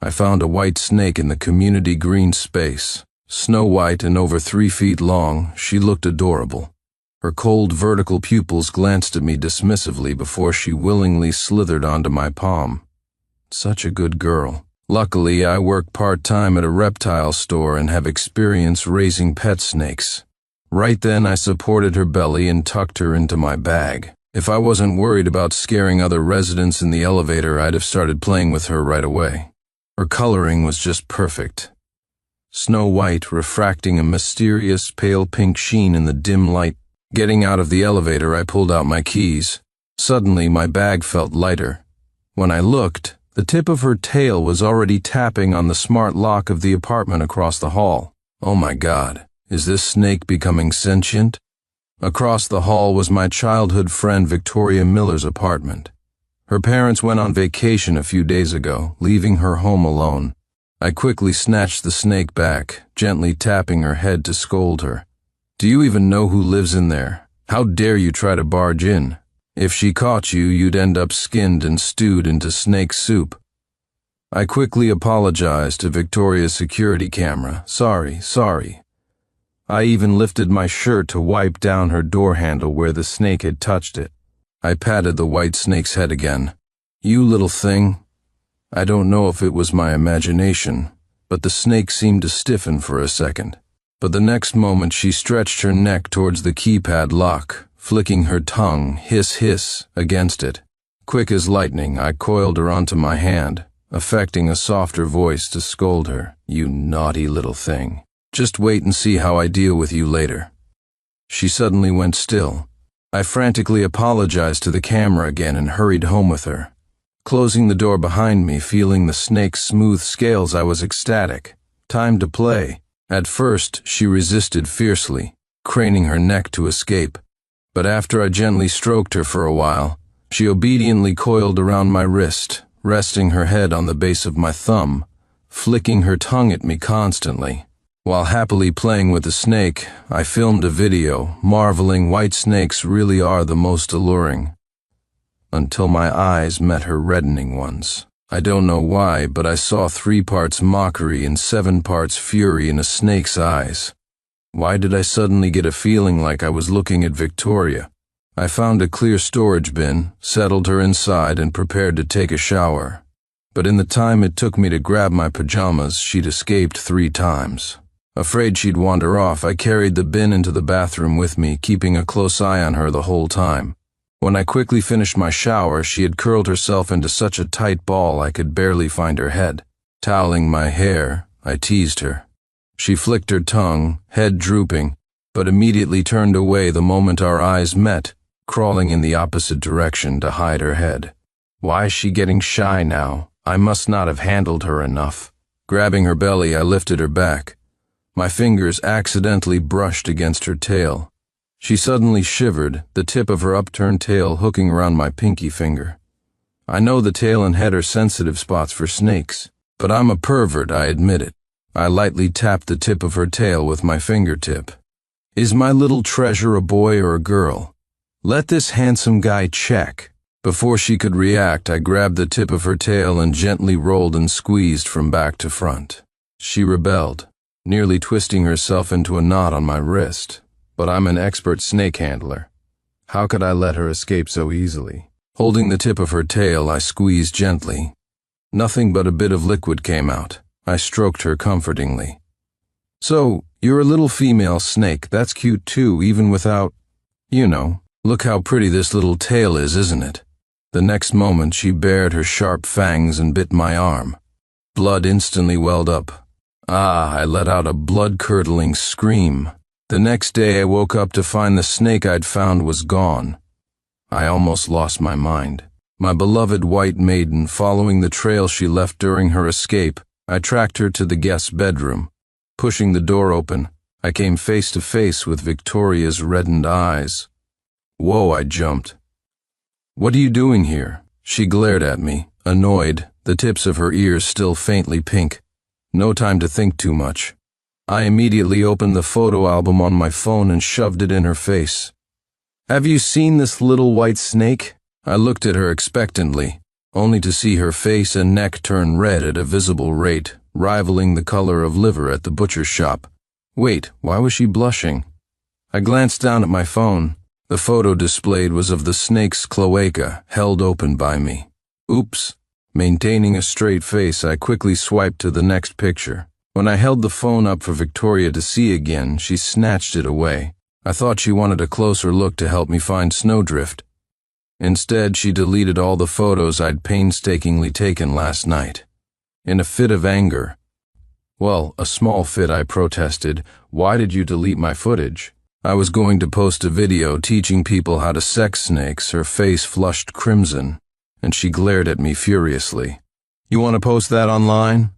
I found a white snake in the community green space. Snow white and over 3 feet long, she looked adorable. Her cold vertical pupils glanced at me dismissively before she willingly slithered onto my palm. Such a good girl. Luckily, I work part-time at a reptile store and have experience raising pet snakes. Right then, I supported her belly and tucked her into my bag. If I wasn't worried about scaring other residents in the elevator, I'd have started playing with her right away. Her coloring was just perfect. Snow white, refracting a mysterious pale pink sheen in the dim light. Getting out of the elevator, I pulled out my keys. Suddenly, my bag felt lighter. When I looked, the tip of her tail was already tapping on the smart lock of the apartment across the hall. Oh my God, is this snake becoming sentient? Across the hall was my childhood friend Victoria Miller's apartment. Her parents went on vacation a few days ago, leaving her home alone. I quickly snatched the snake back, gently tapping her head to scold her. Do you even know who lives in there? How dare you try to barge in? If she caught you, you'd end up skinned and stewed into snake soup. I quickly apologized to Victoria's security camera. Sorry. I even lifted my shirt to wipe down her door handle where the snake had touched it. I patted the white snake's head again. You little thing. I don't know if it was my imagination, but the snake seemed to stiffen for a second. But the next moment she stretched her neck towards the keypad lock, flicking her tongue, hiss, against it. Quick as lightning, I coiled her onto my hand, affecting a softer voice to scold her. You naughty little thing. Just wait and see how I deal with you later. She suddenly went still. I frantically apologized to the camera again and hurried home with her. Closing the door behind me, feeling the snake's smooth scales, I was ecstatic. Time to play. At first, she resisted fiercely, craning her neck to escape. But after I gently stroked her for a while, she obediently coiled around my wrist, resting her head on the base of my thumb, flicking her tongue at me constantly. While happily playing with the snake, I filmed a video, marveling white snakes really are the most alluring. Until my eyes met her reddening ones. I don't know why, but I saw 3 parts mockery and 7 parts fury in a snake's eyes. Why did I suddenly get a feeling like I was looking at Victoria? I found a clear storage bin, settled her inside, and prepared to take a shower. But in the time it took me to grab my pajamas, she'd escaped 3 times. Afraid she'd wander off, I carried the bin into the bathroom with me, keeping a close eye on her the whole time. When I quickly finished my shower, she had curled herself into such a tight ball I could barely find her head. Toweling my hair, I teased her. She flicked her tongue, head drooping, but immediately turned away the moment our eyes met, crawling in the opposite direction to hide her head. Why is she getting shy now? I must not have handled her enough. Grabbing her belly, I lifted her back. My fingers accidentally brushed against her tail. She suddenly shivered, the tip of her upturned tail hooking around my pinky finger. I know the tail and head are sensitive spots for snakes, but I'm a pervert, I admit it. I lightly tapped the tip of her tail with my fingertip. Is my little treasure a boy or a girl? Let this handsome guy check. Before she could react, I grabbed the tip of her tail and gently rolled and squeezed from back to front. She rebelled, nearly twisting herself into a knot on my wrist. But I'm an expert snake handler. How could I let her escape so easily? Holding the tip of her tail, I squeezed gently. Nothing but a bit of liquid came out. I stroked her comfortingly. So, you're a little female snake. That's cute too, even without, look how pretty this little tail is, isn't it? The next moment, she bared her sharp fangs and bit my arm. Blood instantly welled up. I let out a blood-curdling scream. The next day I woke up to find the snake I'd found was gone. I almost lost my mind. My beloved white maiden, following the trail she left during her escape, I tracked her to the guest's bedroom. Pushing the door open, I came face to face with Victoria's reddened eyes. Whoa, I jumped. What are you doing here? She glared at me, annoyed, the tips of her ears still faintly pink. No time to think too much. I immediately opened the photo album on my phone and shoved it in her face. Have you seen this little white snake? I looked at her expectantly. only to see her face and neck turn red at a visible rate, rivaling the color of liver at the butcher's shop. Wait, why was she blushing? I glanced down at my phone. The photo displayed was of the snake's cloaca, held open by me. Oops. Maintaining a straight face, I quickly swiped to the next picture. When I held the phone up for Victoria to see again, she snatched it away. I thought she wanted a closer look to help me find snowdrift. Instead, she deleted all the photos I'd painstakingly taken last night. In a fit of anger. Well, a small fit, I protested. Why did you delete my footage? I was going to post a video teaching people how to sex snakes. Her face flushed crimson, and she glared at me furiously. You want to post that online?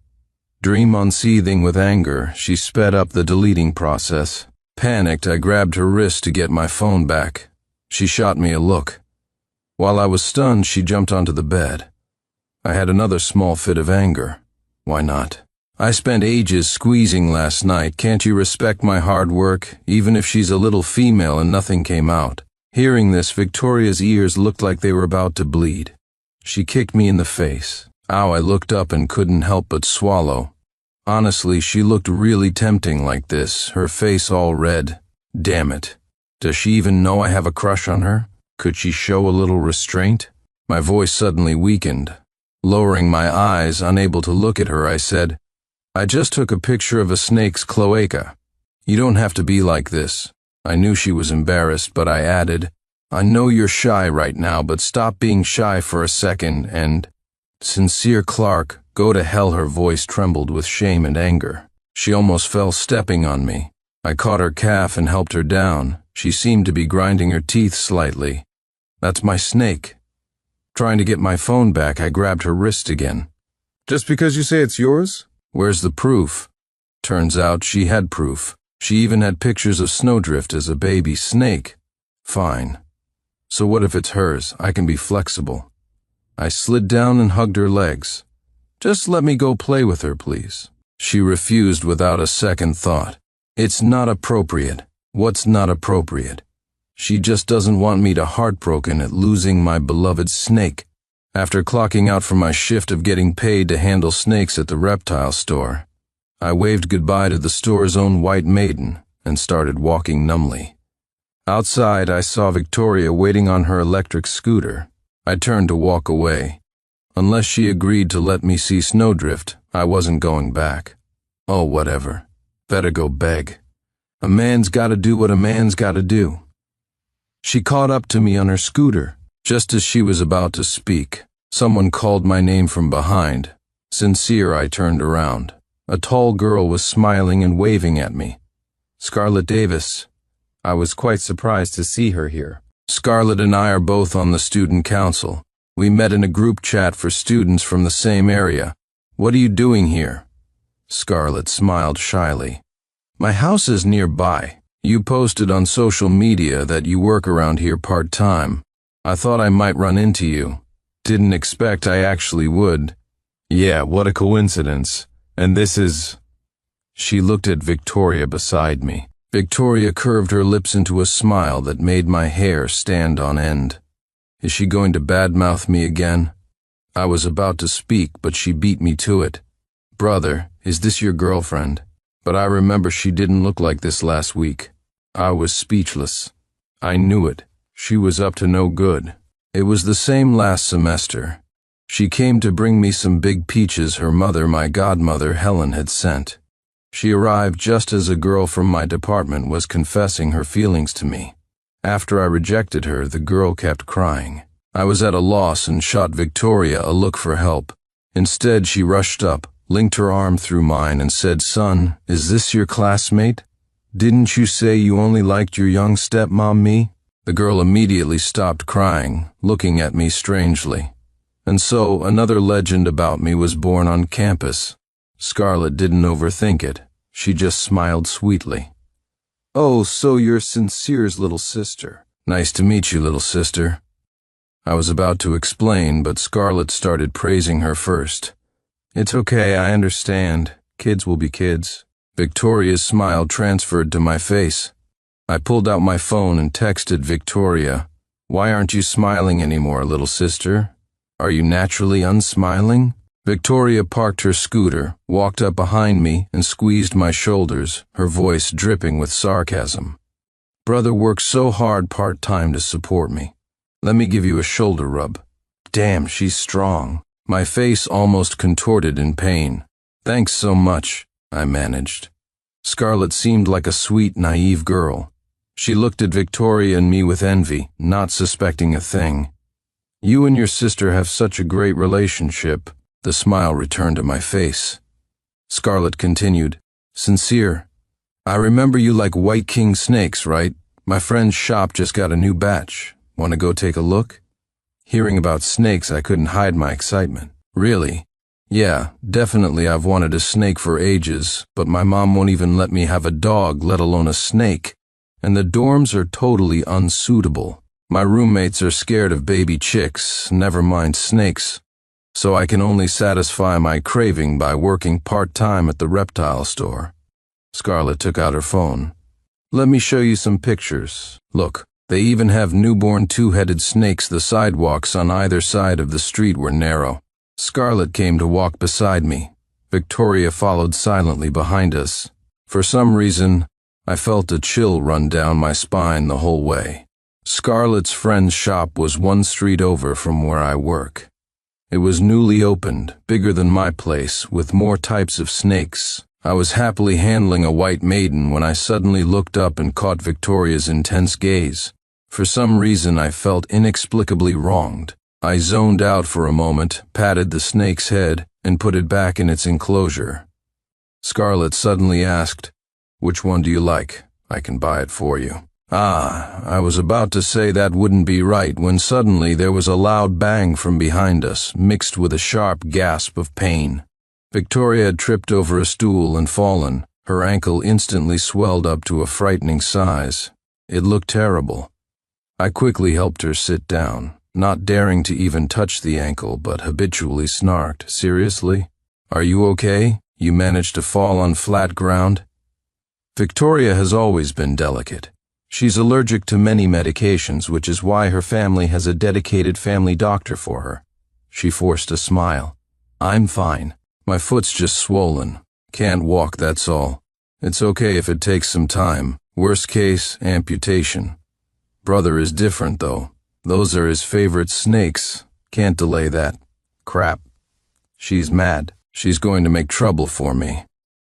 Dream on seething with anger, she sped up the deleting process. Panicked, I grabbed her wrist to get my phone back. She shot me a look. While I was stunned, she jumped onto the bed. I had another small fit of anger. Why not? I spent ages squeezing last night. Can't you respect my hard work, even if she's a little female and nothing came out? Hearing this, Victoria's ears looked like they were about to bleed. She kicked me in the face. Ow, I looked up and couldn't help but swallow. Honestly, she looked really tempting like this, her face all red. Damn it. Does she even know I have a crush on her? Could she show a little restraint? My voice suddenly weakened. Lowering my eyes, unable to look at her, I said, I just took a picture of a snake's cloaca. You don't have to be like this. I knew she was embarrassed, but I added, I know you're shy right now, but stop being shy for a second and... Sincere Clark, go to hell. Her voice trembled with shame and anger. She almost fell stepping on me. I caught her calf and helped her down. She seemed to be grinding her teeth slightly. That's my snake. Trying to get my phone back, I grabbed her wrist again. Just because you say it's yours? Where's the proof? Turns out she had proof. She even had pictures of Snowdrift as a baby snake. Fine. So what if it's hers? I can be flexible. I slid down and hugged her legs. Just let me go play with her, please. She refused without a second thought. It's not appropriate. What's not appropriate? She just doesn't want me to heartbroken at losing my beloved snake. After clocking out from my shift of getting paid to handle snakes at the reptile store, I waved goodbye to the store's own white maiden and started walking numbly. Outside, I saw Victoria waiting on her electric scooter. I turned to walk away. Unless she agreed to let me see Snowdrift, I wasn't going back. Oh, whatever. Better go beg. A man's gotta do what a man's gotta do. She caught up to me on her scooter. Just as she was about to speak, someone called my name from behind. Sincere, I turned around. A tall girl was smiling and waving at me. Scarlett Davis. I was quite surprised to see her here. Scarlett and I are both on the student council. We met in a group chat for students from the same area. What are you doing here? Scarlett smiled shyly. My house is nearby. You posted on social media that you work around here part-time. I thought I might run into you. Didn't expect I actually would. Yeah, what a coincidence. And this is... She looked at Victoria beside me. Victoria curved her lips into a smile that made my hair stand on end. Is she going to badmouth me again? I was about to speak, but she beat me to it. Brother, is this your girlfriend? But I remember she didn't look like this last week. I was speechless. I knew it. She was up to no good. It was the same last semester. She came to bring me some big peaches her mother, my godmother, Helen, had sent. She arrived just as a girl from my department was confessing her feelings to me. After I rejected her, the girl kept crying. I was at a loss and shot Victoria a look for help. Instead, she rushed up, linked her arm through mine, and said, Son, is this your classmate? Didn't you say you only liked your young stepmom, me? The girl immediately stopped crying, looking at me strangely. And so, another legend about me was born on campus. Scarlett didn't overthink it. She just smiled sweetly. Oh, so you're Sincere's little sister. Nice to meet you, little sister. I was about to explain, but Scarlett started praising her first. It's okay, I understand. Kids will be kids. Victoria's smile transferred to my face. I pulled out my phone and texted Victoria, Why aren't you smiling anymore, little sister? Are you naturally unsmiling? Victoria parked her scooter, walked up behind me, and squeezed my shoulders, her voice dripping with sarcasm. Brother works so hard part-time to support me. Let me give you a shoulder rub. Damn, she's strong. My face almost contorted in pain. Thanks so much, I managed. Scarlett seemed like a sweet, naive girl. She looked at Victoria and me with envy, not suspecting a thing. You and your sister have such a great relationship. The smile returned to my face. Scarlett continued, Sincere. I remember you like white king snakes, right? My friend's shop just got a new batch. Want to go take a look? Hearing about snakes, I couldn't hide my excitement. Really? Yeah, definitely I've wanted a snake for ages, but my mom won't even let me have a dog, let alone a snake. And the dorms are totally unsuitable. My roommates are scared of baby chicks, never mind snakes. So I can only satisfy my craving by working part-time at the reptile store. Scarlett took out her phone. Let me show you some pictures. Look, they even have newborn two-headed snakes. The sidewalks on either side of the street were narrow. Scarlett came to walk beside me. Victoria followed silently behind us. For some reason, I felt a chill run down my spine the whole way. Scarlett's friend's shop was one street over from where I work. It was newly opened, bigger than my place, with more types of snakes. I was happily handling a white maiden when I suddenly looked up and caught Victoria's intense gaze. For some reason, I felt inexplicably wronged. I zoned out for a moment, patted the snake's head, and put it back in its enclosure. Scarlett suddenly asked, Which one do you like? I can buy it for you. I was about to say that wouldn't be right when suddenly there was a loud bang from behind us, mixed with a sharp gasp of pain. Victoria had tripped over a stool and fallen. Her ankle instantly swelled up to a frightening size. It looked terrible. I quickly helped her sit down, not daring to even touch the ankle, but habitually snarked, Seriously? Are you okay? You managed to fall on flat ground? Victoria has always been delicate. She's allergic to many medications, which is why her family has a dedicated family doctor for her. She forced a smile. I'm fine. My foot's just swollen. Can't walk, that's all. It's okay if it takes some time. Worst case, amputation. Brother is different, though. Those are his favorite snakes. Can't delay that. Crap. She's mad. She's going to make trouble for me.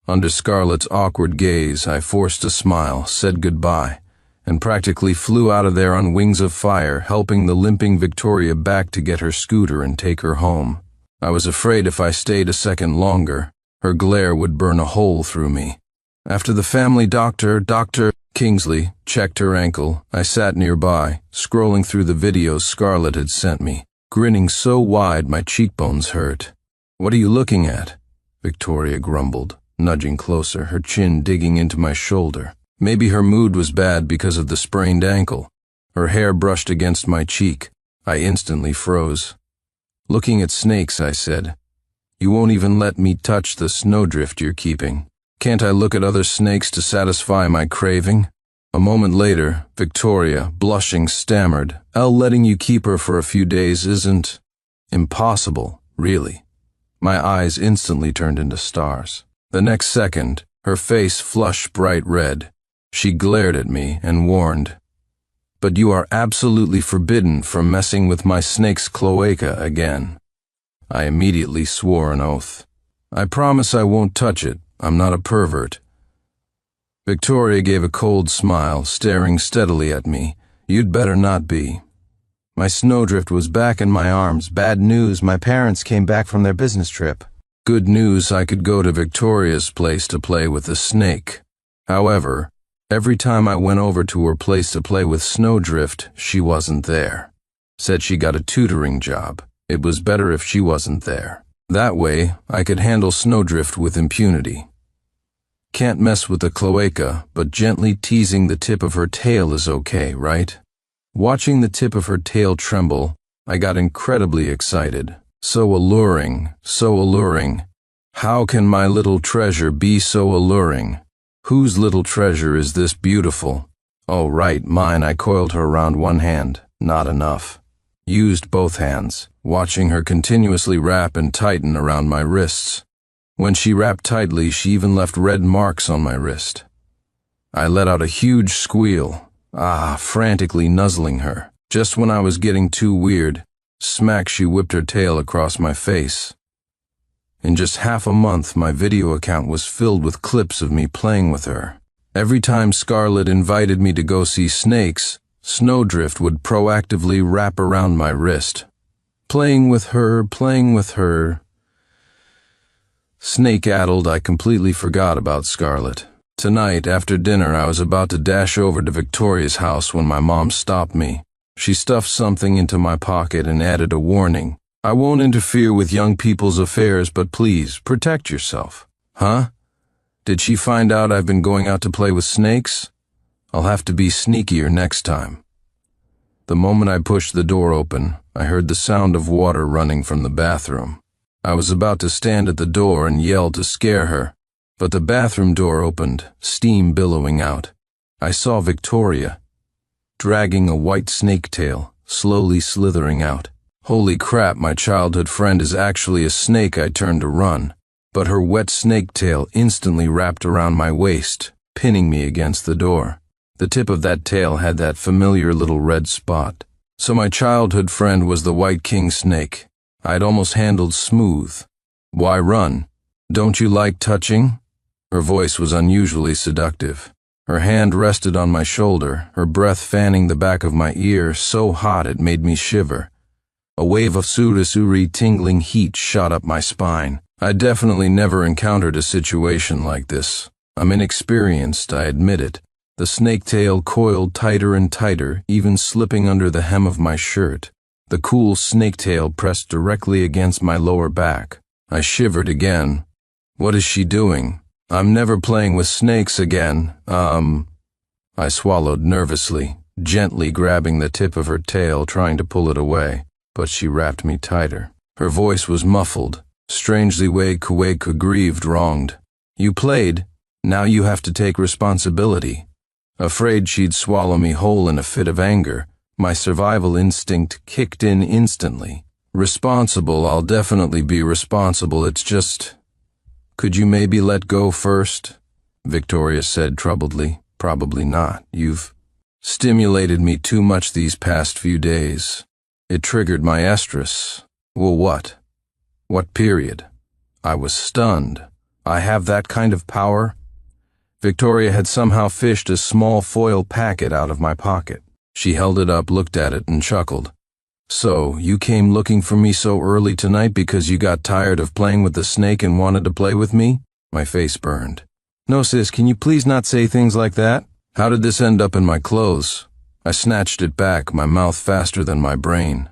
Under Scarlett's awkward gaze, I forced a smile, said goodbye, and practically flew out of there on wings of fire, helping the limping Victoria back to get her scooter and take her home. I was afraid if I stayed a second longer, her glare would burn a hole through me. After the family doctor, Dr. Kingsley, checked her ankle, I sat nearby, scrolling through the videos Scarlett had sent me, grinning so wide my cheekbones hurt. What are you looking at? Victoria grumbled, nudging closer, her chin digging into my shoulder. Maybe her mood was bad because of the sprained ankle. Her hair brushed against my cheek. I instantly froze. Looking at snakes, I said. You won't even let me touch the snowdrift you're keeping. Can't I look at other snakes to satisfy my craving? A moment later, Victoria, blushing, stammered, letting you keep her for a few days isn't impossible, really. My eyes instantly turned into stars. The next second, her face flushed bright red. She glared at me and warned, But you are absolutely forbidden from messing with my snake's cloaca again. I immediately swore an oath. I promise I won't touch it. I'm not a pervert. Victoria gave a cold smile, staring steadily at me. You'd better not be. My snowdrift was back in my arms. Bad news, my parents came back from their business trip. Good news, I could go to Victoria's place to play with the snake. However, every time I went over to her place to play with Snowdrift, she wasn't there. Said she got a tutoring job. It was better if she wasn't there. That way, I could handle Snowdrift with impunity. Can't mess with the cloaca, but gently teasing the tip of her tail is okay, right? Watching the tip of her tail tremble, I got incredibly excited. So alluring, so alluring. How can my little treasure be so alluring? Whose little treasure is this beautiful? Oh, right, mine. I coiled her around one hand. Not enough. used both hands, watching her continuously wrap and tighten around my wrists. When she wrapped tightly, she even left red marks on my wrist. I let out a huge squeal, frantically nuzzling her. Just when I was getting too weird, smack, she whipped her tail across my face. In just half a month, my video account was filled with clips of me playing with her. Every time Scarlett invited me to go see snakes, Snowdrift would proactively wrap around my wrist. Playing with her. Snake-addled, I completely forgot about Scarlett. Tonight, after dinner, I was about to dash over to Victoria's house when my mom stopped me. She stuffed something into my pocket and added a warning. "I won't interfere with young people's affairs, but please, protect yourself." Huh? Did she find out I've been going out to play with snakes? I'll have to be sneakier next time. The moment I pushed the door open, I heard the sound of water running from the bathroom. I was about to stand at the door and yell to scare her, but the bathroom door opened, steam billowing out. I saw Victoria, dragging a white snake tail, slowly slithering out. Holy crap, my childhood friend is actually a snake. I turned to run, but her wet snake tail instantly wrapped around my waist, pinning me against the door. The tip of that tail had that familiar little red spot. So my childhood friend was the white king snake I'd almost handled smooth. Why run? Don't you like touching? Her voice was unusually seductive. Her hand rested on my shoulder, her breath fanning the back of my ear so hot it made me shiver. A wave of surasuri tingling heat shot up my spine. I definitely never encountered a situation like this. I'm inexperienced, I admit it. The snake tail coiled tighter and tighter, even slipping under the hem of my shirt. The cool snake tail pressed directly against my lower back. I shivered again. What is she doing? I'm never playing with snakes again. I swallowed nervously, gently grabbing the tip of her tail, trying to pull it away, but she wrapped me tighter. Her voice was muffled, strangely grieved, wronged. You played, now you have to take responsibility. Afraid she'd swallow me whole in a fit of anger, my survival instinct kicked in instantly. Responsible, I'll definitely be responsible, it's just… Could you maybe let go first? Victoria said troubledly. Probably not. You've stimulated me too much these past few days. It triggered my estrus. Well, what? What period? I was stunned. I have that kind of power? Victoria had somehow fished a small foil packet out of my pocket. She held it up, looked at it, and chuckled. So, you came looking for me so early tonight because you got tired of playing with the snake and wanted to play with me? My face burned. No, sis, can you please not say things like that? How did this end up in my clothes? I snatched it back, my mouth faster than my brain.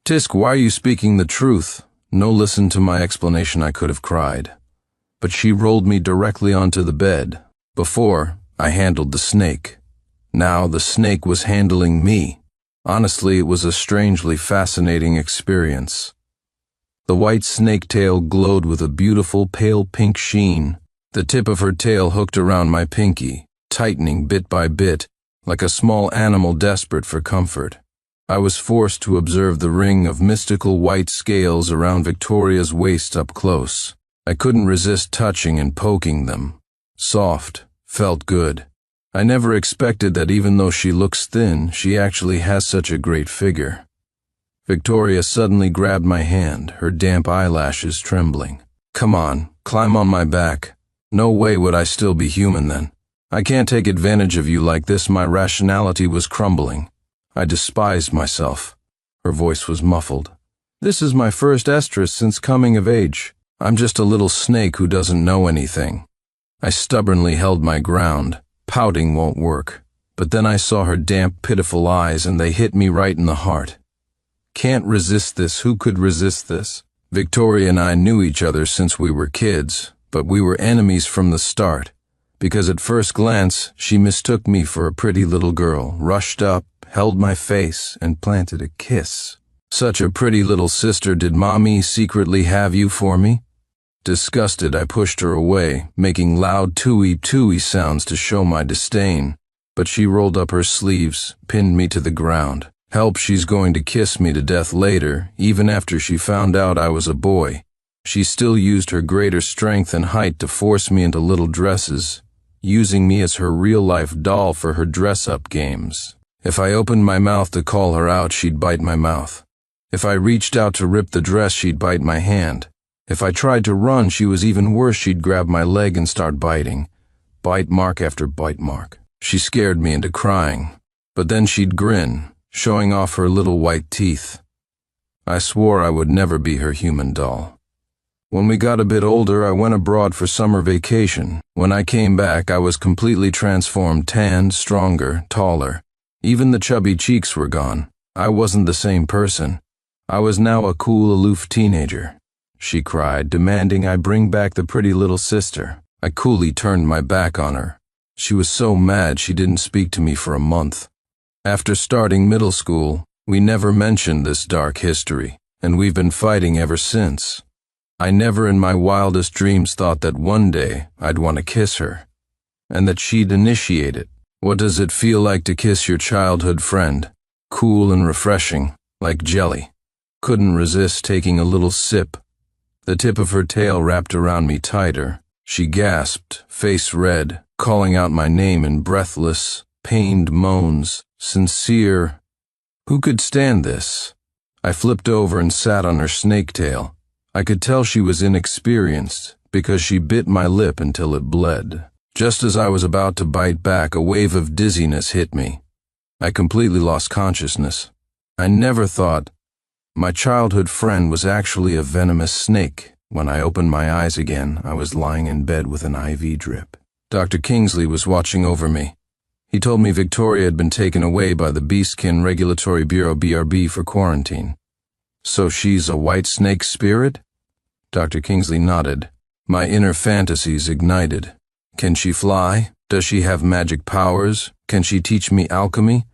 Tisk, why are you speaking the truth? No, listen to my explanation, I could have cried. But she rolled me directly onto the bed. Before, I handled the snake. Now the snake was handling me. Honestly, it was a strangely fascinating experience. The white snake tail glowed with a beautiful pale pink sheen. The tip of her tail hooked around my pinky, tightening bit by bit, like a small animal desperate for comfort. I was forced to observe the ring of mystical white scales around Victoria's waist up close. I couldn't resist touching and poking them. Soft, felt good. I never expected that even though she looks thin, she actually has such a great figure. Victoria suddenly grabbed my hand, her damp eyelashes trembling. Come on, climb on my back. No way would I still be human then. I can't take advantage of you like this. My rationality was crumbling. I despised myself. Her voice was muffled. This is my first estrus since coming of age. I'm just a little snake who doesn't know anything. I stubbornly held my ground. Pouting won't work. But then I saw her damp, pitiful eyes and they hit me right in the heart. Can't resist this. Who could resist this? Victoria and I knew each other since we were kids, but we were enemies from the start, because at first glance she mistook me for a pretty little girl, rushed up, held my face, and planted a kiss. Such a pretty little sister. Did Mommy secretly have you for me? Disgusted, I pushed her away, making loud tooey sounds to show my disdain, but she rolled up her sleeves, pinned me to the ground. Help, she's going to kiss me to death later, even after she found out I was a boy. She still used her greater strength and height to force me into little dresses, using me as her real-life doll for her dress-up games. If I opened my mouth to call her out, she'd bite my mouth. If I reached out to rip the dress, she'd bite my hand. If I tried to run, she was even worse. She'd grab my leg and start biting. Bite mark after bite mark. She scared me into crying. But then she'd grin, showing off her little white teeth. I swore I would never be her human doll. When we got a bit older, I went abroad for summer vacation. When I came back, I was completely transformed, tanned, stronger, taller. Even the chubby cheeks were gone. I wasn't the same person. I was now a cool, aloof teenager. She cried, demanding I bring back the pretty little sister. I coolly turned my back on her. She was so mad she didn't speak to me for a month. After starting middle school, we never mentioned this dark history, and we've been fighting ever since. I never in my wildest dreams thought that one day I'd want to kiss her, and that she'd initiate it. What does it feel like to kiss your childhood friend? Cool and refreshing, like jelly. Couldn't resist taking a little sip. The tip of her tail wrapped around me tighter. She gasped, face red, calling out my name in breathless, pained moans, sincere. Who could stand this? I flipped over and sat on her snake tail. I could tell she was inexperienced, because she bit my lip until it bled. Just as I was about to bite back, a wave of dizziness hit me. I completely lost consciousness. I never thought my childhood friend was actually a venomous snake. When I opened my eyes again, I was lying in bed with an IV drip. Dr. Kingsley was watching over me. He told me Victoria had been taken away by the Beastkin Regulatory Bureau (BRB) for quarantine. So she's a white snake spirit? Dr. Kingsley nodded. My inner fantasies ignited. Can she fly? Does she have magic powers? Can she teach me alchemy?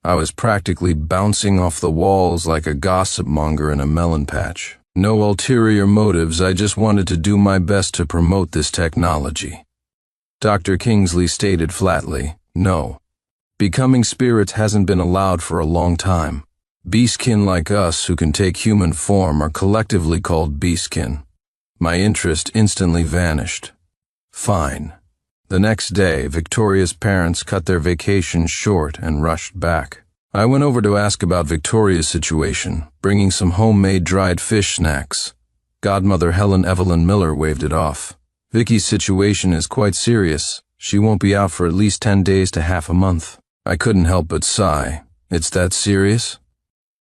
I was practically bouncing off the walls like a gossip monger in a melon patch. No ulterior motives, I just wanted to do my best to promote this technology. Dr. Kingsley stated flatly, no. Becoming spirits hasn't been allowed for a long time. Beastkin like us who can take human form are collectively called beastkin. My interest instantly vanished. Fine. The next day, Victoria's parents cut their vacation short and rushed back. I went over to ask about Victoria's situation, bringing some homemade dried fish snacks. Godmother Helen Evelyn Miller waved it off. Vicky's situation is quite serious. She won't be out for at least 10 days to half a month. I couldn't help but sigh. It's that serious?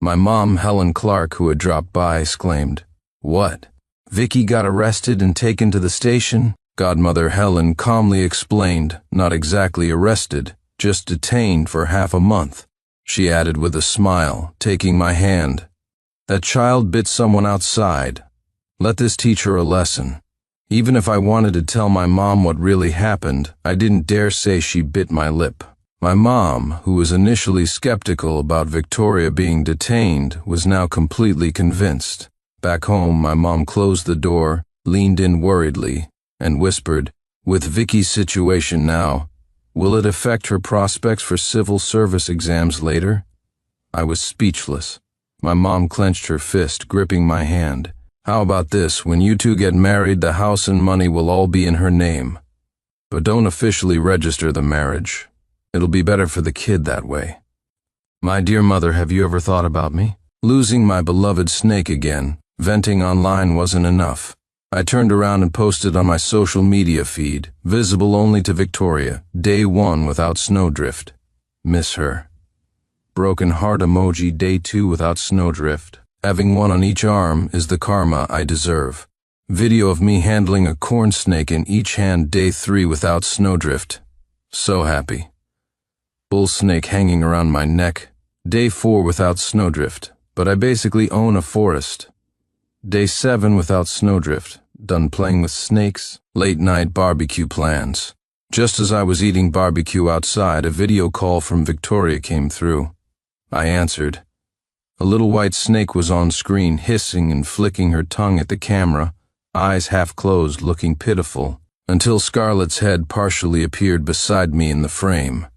My mom, Helen Clark, who had dropped by, exclaimed, "What? Vicky got arrested and taken to the station?" Godmother Helen calmly explained, not exactly arrested, just detained for half a month. She added with a smile, taking my hand, "That child bit someone outside. Let this teach her a lesson." Even if I wanted to tell my mom what really happened, I didn't dare say she bit my lip. My mom, who was initially skeptical about Victoria being detained, was now completely convinced. Back home, my mom closed the door, leaned in worriedly, and whispered, "With Vicky's situation now, will it affect her prospects for civil service exams later?" I was speechless. My mom clenched her fist, gripping my hand. "How about this? When you two get married, the house and money will all be in her name. But don't officially register the marriage. It'll be better for the kid that way." My dear mother, have you ever thought about me? Losing my beloved snake again, venting online wasn't enough. I turned around and posted on my social media feed, visible only to Victoria, day 1 without snowdrift. Miss her. Broken heart emoji, day 2 without snowdrift. Having one on each arm is the karma I deserve. Video of me handling a corn snake in each hand, day 3 without snowdrift. So happy. Bull snake hanging around my neck. Day 4 without snowdrift, but I basically own a forest. Day 7 without snowdrift, done playing with snakes. Late night barbecue plans. Just as I was eating barbecue outside, a video call from Victoria came through. I answered. A little white snake was on screen, hissing and flicking her tongue at the camera, eyes half closed, looking pitiful, until Scarlett's head partially appeared beside me in the frame.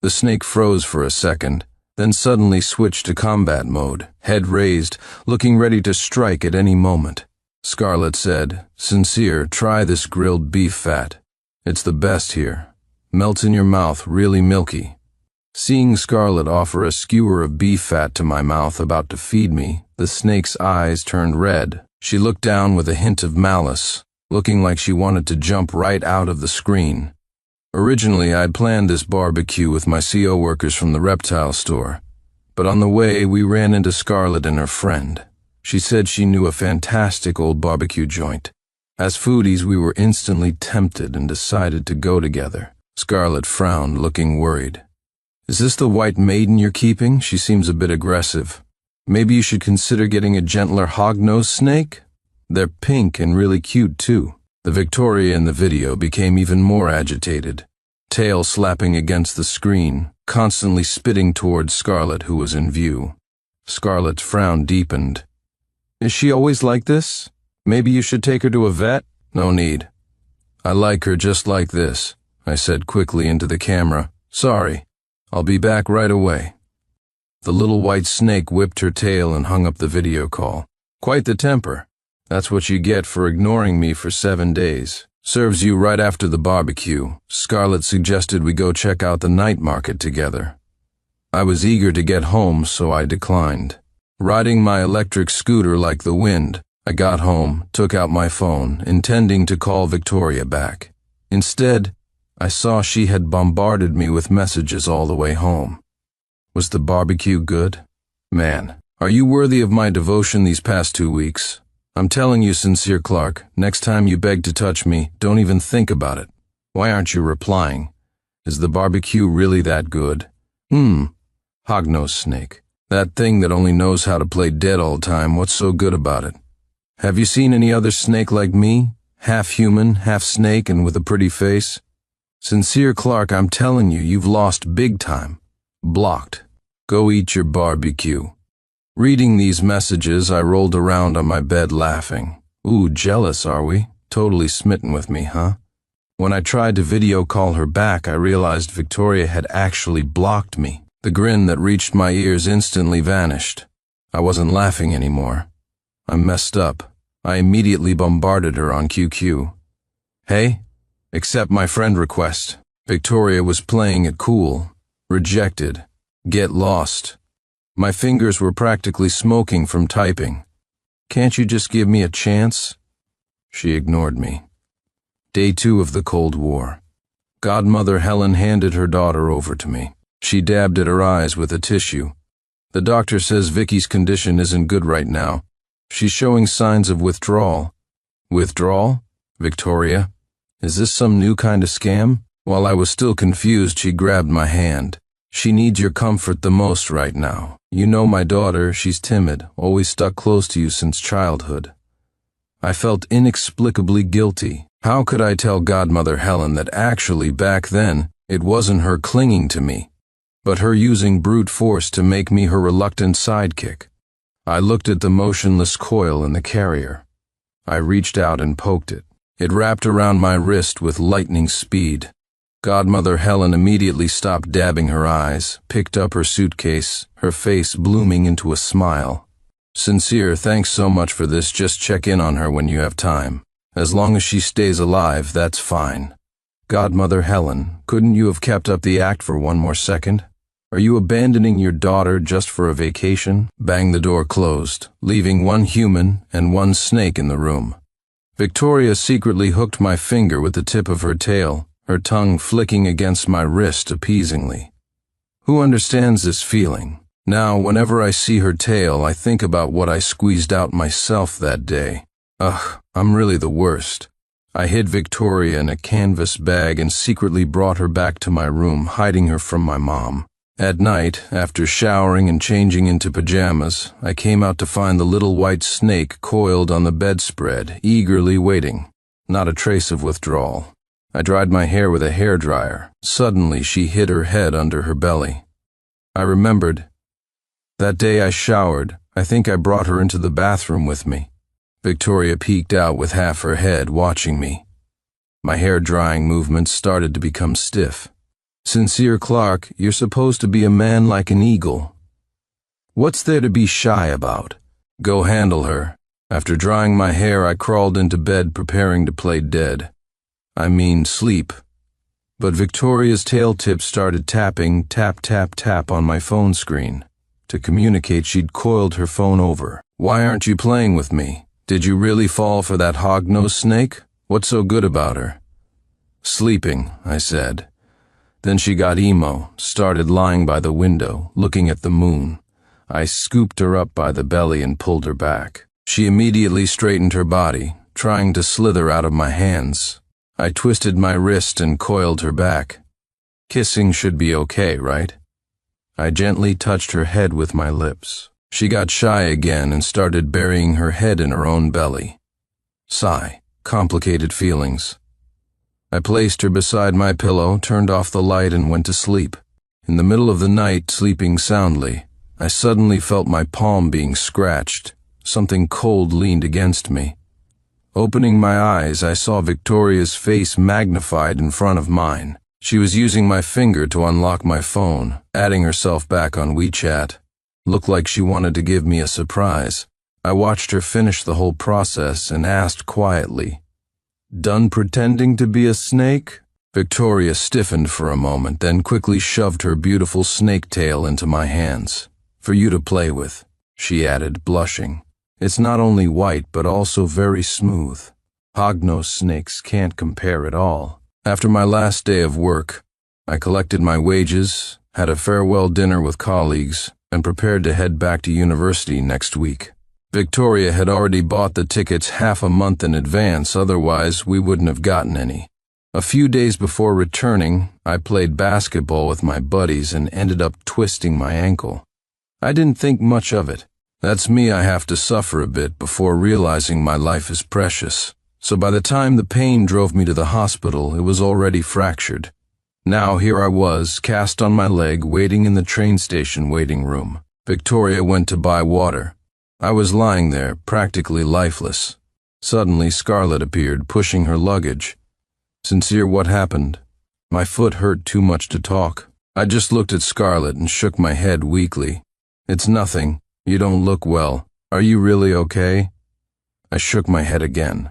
The snake froze for a second, then suddenly switched to combat mode, head raised, looking ready to strike at any moment. Scarlett said, "Sincere, try this grilled beef fat. It's the best here. Melts in your mouth, really milky." Seeing Scarlett offer a skewer of beef fat to my mouth about to feed me, the snake's eyes turned red. She looked down with a hint of malice, looking like she wanted to jump right out of the screen. Originally, I'd planned this barbecue with my CO workers from the reptile store, but on the way we ran into Scarlett and her friend. She said she knew a fantastic old barbecue joint. As foodies, we were instantly tempted and decided to go together. Scarlett frowned, looking worried. "Is this the white maiden you're keeping? She seems a bit aggressive. Maybe you should consider getting a gentler hognose snake? They're pink and really cute too." The Victoria in the video became even more agitated, tail slapping against the screen, constantly spitting towards Scarlett, who was in view. Scarlett's frown deepened. "Is she always like this? Maybe you should take her to a vet?" "No need. I like her just like this," I said quickly into the camera. "Sorry. I'll be back right away." The little white snake whipped her tail and hung up the video call. "Quite the temper. That's what you get for ignoring me for 7 days. Serves you right after the barbecue." Scarlett suggested we go check out the night market together. I was eager to get home, so I declined. Riding my electric scooter like the wind, I got home, took out my phone, intending to call Victoria back. Instead, I saw she had bombarded me with messages all the way home. Was the barbecue good? "Man, are you worthy of my devotion these past 2 weeks? I'm telling you, Sincere Clark, next time you beg to touch me, don't even think about it. Why aren't you replying? Is the barbecue really that good? Hognose snake. That thing that only knows how to play dead all the time, what's so good about it? Have you seen any other snake like me? Half human, half snake, and with a pretty face? Sincere Clark, I'm telling you, you've lost big time. Blocked. Go eat your barbecue." Reading these messages, I rolled around on my bed laughing. Ooh, jealous, are we? Totally smitten with me, huh? When I tried to video call her back, I realized Victoria had actually blocked me. The grin that reached my ears instantly vanished. I wasn't laughing anymore. I messed up. I immediately bombarded her on QQ. "Hey, accept my friend request." Victoria was playing it cool. Rejected. Get lost. My fingers were practically smoking from typing. "Can't you just give me a chance?" She ignored me. Day 2 of the Cold War. Godmother Helen handed her daughter over to me. She dabbed at her eyes with a tissue. "The doctor says Vicky's condition isn't good right now. She's showing signs of withdrawal." "Withdrawal? Victoria? Is this some new kind of scam?" While I was still confused, she grabbed my hand. "She needs your comfort the most right now. You know my daughter, she's timid, always stuck close to you since childhood." I felt inexplicably guilty. How could I tell Godmother Helen that actually back then it wasn't her clinging to me, but her using brute force to make me her reluctant sidekick? I looked at the motionless coil in the carrier. I reached out and poked it. It wrapped around my wrist with lightning speed. Godmother Helen immediately stopped dabbing her eyes, picked up her suitcase, her face blooming into a smile. "Sincere, thanks so much for this. Just check in on her when you have time. As long as she stays alive, that's fine." "Godmother Helen, couldn't you have kept up the act for one more second? Are you abandoning your daughter just for a vacation?" Bang, the door closed, leaving one human and one snake in the room. Victoria secretly hooked my finger with the tip of her tail, her tongue flicking against my wrist appeasingly. Who understands this feeling? Now, whenever I see her tail, I think about what I squeezed out myself that day. Ugh, I'm really the worst. I hid Victoria in a canvas bag and secretly brought her back to my room, hiding her from my mom. At night, after showering and changing into pajamas, I came out to find the little white snake coiled on the bedspread, eagerly waiting. Not a trace of withdrawal. I dried my hair with a hairdryer. Suddenly, she hid her head under her belly. I remembered. That day I showered. I think I brought her into the bathroom with me. Victoria peeked out with half her head, watching me. My hair-drying movements started to become stiff. Sincere Clark, you're supposed to be a man like an eagle. What's there to be shy about? Go handle her. After drying my hair, I crawled into bed preparing to play dead. I mean sleep. But Victoria's tail tip started tapping, tap, tap, tap on my phone screen. To communicate, she'd coiled her phone over. Why aren't you playing with me? Did you really fall for that hog-nosed snake? What's so good about her? Sleeping, I said. Then she got emo, started lying by the window, looking at the moon. I scooped her up by the belly and pulled her back. She immediately straightened her body, trying to slither out of my hands. I twisted my wrist and coiled her back. Kissing should be okay, right? I gently touched her head with my lips. She got shy again and started burying her head in her own belly. Sigh, complicated feelings. I placed her beside my pillow, turned off the light, and went to sleep. In the middle of the night, sleeping soundly, I suddenly felt my palm being scratched. Something cold leaned against me. Opening my eyes, I saw Victoria's face magnified in front of mine. She was using my finger to unlock my phone, adding herself back on WeChat. Looked like she wanted to give me a surprise. I watched her finish the whole process and asked quietly, "Done pretending to be a snake?" Victoria stiffened for a moment, then quickly shoved her beautiful snake tail into my hands. "For you to play with," she added, blushing. "It's not only white, but also very smooth. Hognose snakes can't compare at all." After my last day of work, I collected my wages, had a farewell dinner with colleagues, and prepared to head back to university next week. Victoria had already bought the tickets half a month in advance, otherwise we wouldn't have gotten any. A few days before returning, I played basketball with my buddies and ended up twisting my ankle. I didn't think much of it. That's me. I have to suffer a bit before realizing my life is precious. So by the time the pain drove me to the hospital, it was already fractured. Now here I was, cast on my leg, waiting in the train station waiting room. Victoria went to buy water. I was lying there, practically lifeless. Suddenly Scarlett appeared, pushing her luggage. "Sincere, what happened?" My foot hurt too much to talk. I just looked at Scarlett and shook my head weakly. "It's nothing. You don't look well. Are you really okay?" I shook my head again.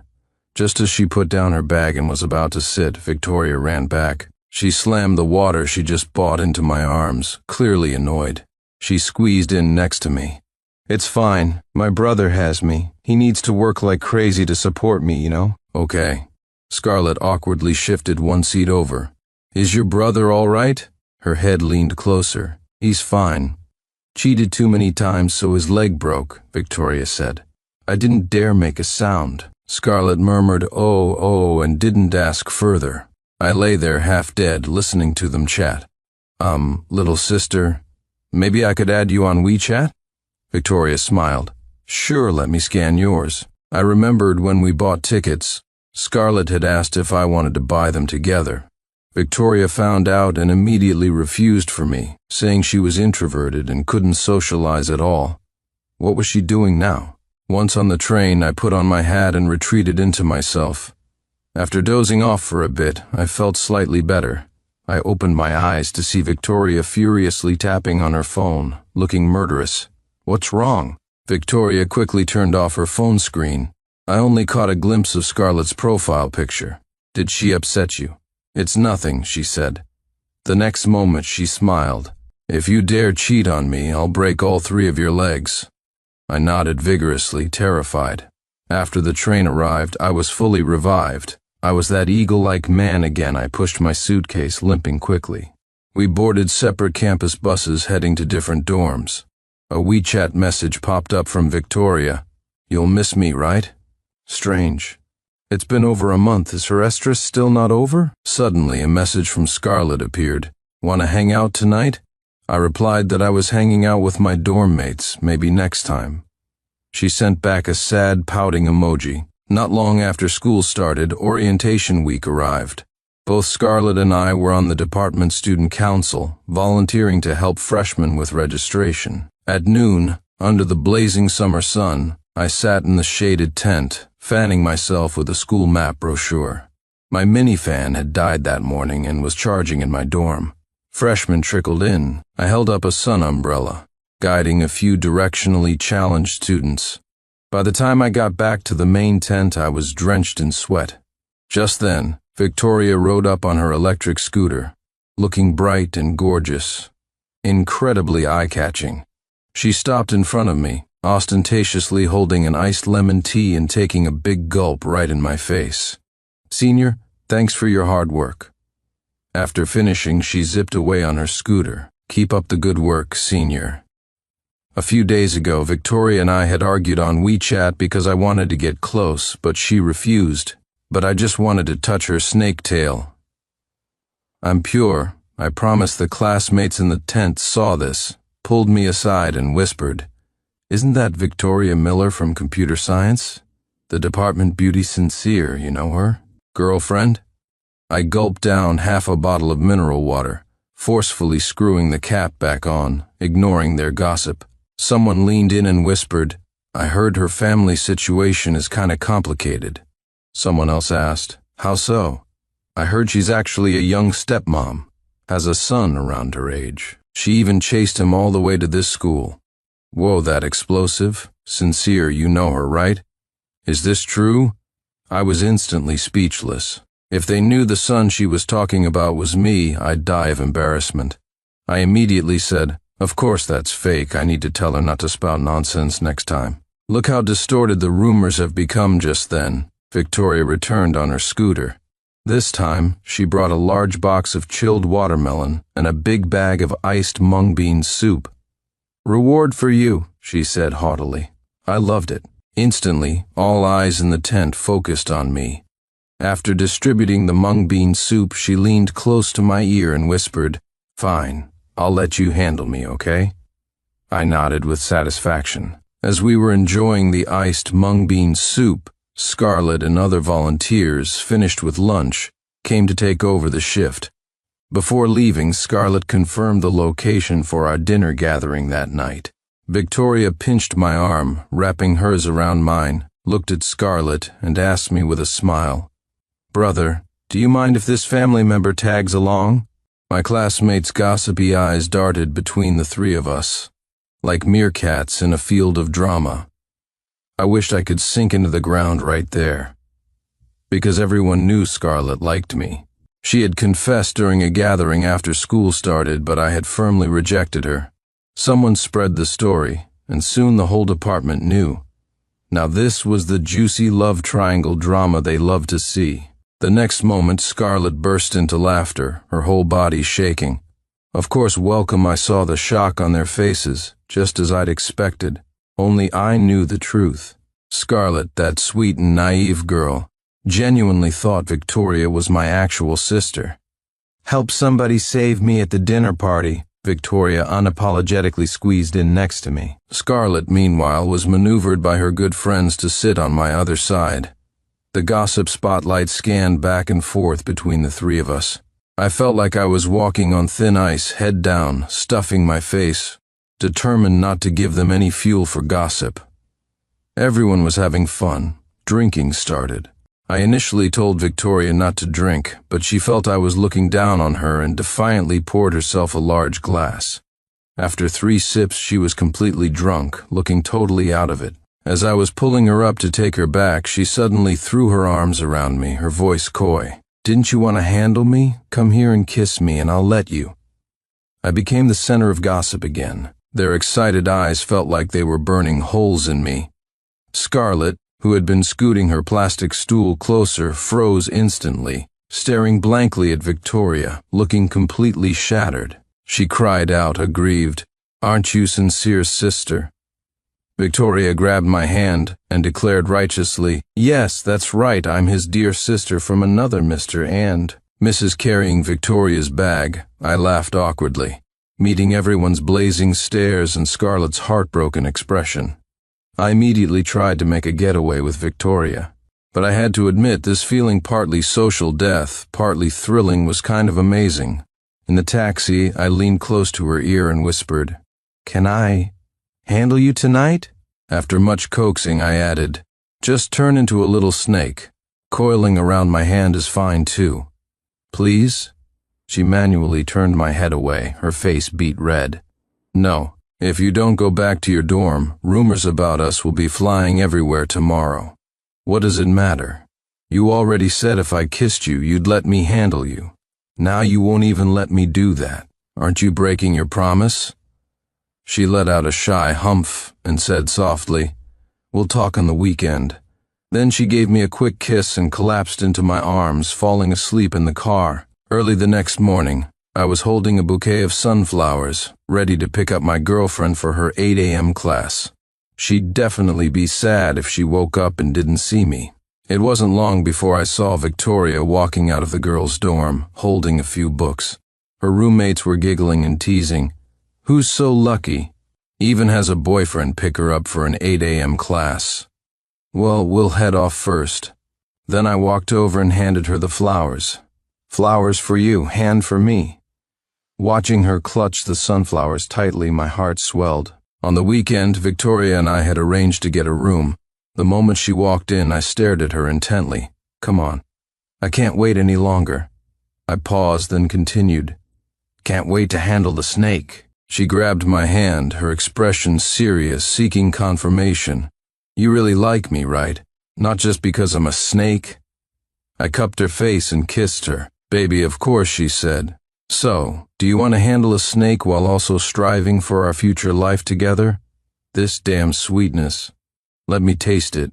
Just as she put down her bag and was about to sit, Victoria ran back. She slammed the water she just bought into my arms, clearly annoyed. She squeezed in next to me. "It's fine. My brother has me. He needs to work like crazy to support me, you know?" "Okay." Scarlett awkwardly shifted one seat over. "Is your brother all right?" Her head leaned closer. "He's fine. Cheated too many times so his leg broke," Victoria said. I didn't dare make a sound. Scarlett murmured, oh, and didn't ask further. I lay there half dead, listening to them chat. Little sister, maybe I could add you on WeChat?" Victoria smiled. "Sure, let me scan yours." I remembered when we bought tickets, Scarlett had asked if I wanted to buy them together. Victoria found out and immediately refused for me, saying she was introverted and couldn't socialize at all. What was she doing now? Once on the train, I put on my hat and retreated into myself. After dozing off for a bit, I felt slightly better. I opened my eyes to see Victoria furiously tapping on her phone, looking murderous. "What's wrong?" Victoria quickly turned off her phone screen. I only caught a glimpse of Scarlett's profile picture. "Did she upset you?" "It's nothing," she said. The next moment she smiled. "If you dare cheat on me, I'll break all 3 of your legs." I nodded vigorously, terrified. After the train arrived, I was fully revived. I was that eagle-like man again. I pushed my suitcase, limping quickly. We boarded separate campus buses heading to different dorms. A WeChat message popped up from Victoria. "You'll miss me, right?" Strange. It's been over a month. Is her estrus still not over? Suddenly, a message from Scarlett appeared. "Want to hang out tonight?" I replied that I was hanging out with my dorm mates, maybe next time. She sent back a sad, pouting emoji. Not long after school started, orientation week arrived. Both Scarlett and I were on the department student council, volunteering to help freshmen with registration. At noon, under the blazing summer sun, I sat in the shaded tent, fanning myself with a school map brochure. My minifan had died that morning and was charging in my dorm. Freshmen trickled in. I held up a sun umbrella, guiding a few directionally challenged students. By the time I got back to the main tent, I was drenched in sweat. Just then, Victoria rode up on her electric scooter, looking bright and gorgeous, incredibly eye-catching. She stopped in front of me, ostentatiously holding an iced lemon tea and taking a big gulp right in my face. "Senior, thanks for your hard work." After finishing, she zipped away on her scooter. "Keep up the good work, Senior." A few days ago, Victoria and I had argued on WeChat because I wanted to get close, but she refused. But I just wanted to touch her snake tail. "I'm pure." I promised the classmates in the tent saw this, pulled me aside and whispered, "Isn't that Victoria Miller from computer science? The department beauty Sincere, you know her? Girlfriend?" I gulped down half a bottle of mineral water, forcefully screwing the cap back on, ignoring their gossip. Someone leaned in and whispered, "I heard her family situation is kinda complicated." Someone else asked, "How so?" "I heard she's actually a young stepmom, has a son around her age. She even chased him all the way to this school." "Whoa, that explosive? Sincere, you know her, right? Is this true?" I was instantly speechless. If they knew the son she was talking about was me, I'd die of embarrassment. I immediately said, "Of course that's fake. I need to tell her not to spout nonsense next time." Look how distorted the rumors have become just then. Victoria returned on her scooter. This time, she brought a large box of chilled watermelon and a big bag of iced mung bean soup. "Reward for you," she said haughtily. I loved it. Instantly, all eyes in the tent focused on me. After distributing the mung bean soup, she leaned close to my ear and whispered, "Fine, I'll let you handle me, okay?" I nodded with satisfaction. As we were enjoying the iced mung bean soup, Scarlett and other volunteers, finished with lunch, came to take over the shift. Before leaving, Scarlett confirmed the location for our dinner gathering that night. Victoria pinched my arm, wrapping hers around mine, looked at Scarlett, and asked me with a smile, "Brother, do you mind if this family member tags along?" My classmates' gossipy eyes darted between the three of us, like meerkats in a field of drama. I wished I could sink into the ground right there, because everyone knew Scarlett liked me. She had confessed during a gathering after school started, but I had firmly rejected her. Someone spread the story, and soon the whole department knew. Now this was the juicy love triangle drama they loved to see. The next moment, Scarlett burst into laughter, her whole body shaking. Of course, welcome I saw the shock on their faces, just as I'd expected. Only I knew the truth. Scarlett, that sweet and naive girl, genuinely thought Victoria was my actual sister. "Help somebody save me at the dinner party," Victoria unapologetically squeezed in next to me. Scarlett, meanwhile, was maneuvered by her good friends to sit on my other side. The gossip spotlight scanned back and forth between the three of us. I felt like I was walking on thin ice, head down, stuffing my face, determined not to give them any fuel for gossip. Everyone was having fun. Drinking started. I initially told Victoria not to drink, but she felt I was looking down on her and defiantly poured herself a large glass. After 3 sips, she was completely drunk, looking totally out of it. As I was pulling her up to take her back, she suddenly threw her arms around me, her voice coy. "Didn't you want to handle me? Come here and kiss me and I'll let you." I became the center of gossip again. Their excited eyes felt like they were burning holes in me. Scarlett, who had been scooting her plastic stool closer, froze instantly, staring blankly at Victoria, looking completely shattered. She cried out, aggrieved, "Aren't you Sincere's sister?" Victoria grabbed my hand and declared righteously, "Yes, that's right, I'm his dear sister from another Mr. and Mrs. Carrying Victoria's bag. I laughed awkwardly, meeting everyone's blazing stares and Scarlett's heartbroken expression. I immediately tried to make a getaway with Victoria, but I had to admit this feeling partly social death, partly thrilling was kind of amazing. In the taxi, I leaned close to her ear and whispered, "Can I handle you tonight?" After much coaxing, I added, "Just turn into a little snake. Coiling around my hand is fine too. Please?" She manually turned my head away, her face beet red. No, if you don't go back to your dorm, rumors about us will be flying everywhere tomorrow. What does it matter? You already said if I kissed you, you'd let me handle you. Now you won't even let me do that. Aren't you breaking your promise? She let out a shy humph and said softly, "We'll talk on the weekend." Then she gave me a quick kiss and collapsed into my arms, falling asleep in the car. Early the next morning, I was holding a bouquet of sunflowers, ready to pick up my girlfriend for her 8 a.m. class. She'd definitely be sad if she woke up and didn't see me. It wasn't long before I saw Victoria walking out of the girls' dorm, holding a few books. Her roommates were giggling and teasing. Who's so lucky? Even has a boyfriend pick her up for an 8 a.m. class. Well, we'll head off first. Then I walked over and handed her the flowers. Flowers for you, hand for me. Watching her clutch the sunflowers tightly, my heart swelled. On the weekend, Victoria and I had arranged to get a room. The moment she walked in, I stared at her intently. Come on. I can't wait any longer. I paused, then continued. Can't wait to handle the snake. She grabbed my hand, her expression serious, seeking confirmation. You really like me, right? Not just because I'm a snake? I cupped her face and kissed her. Baby, of course, she said. So, do you want to handle a snake while also striving for our future life together? This damn sweetness. Let me taste it.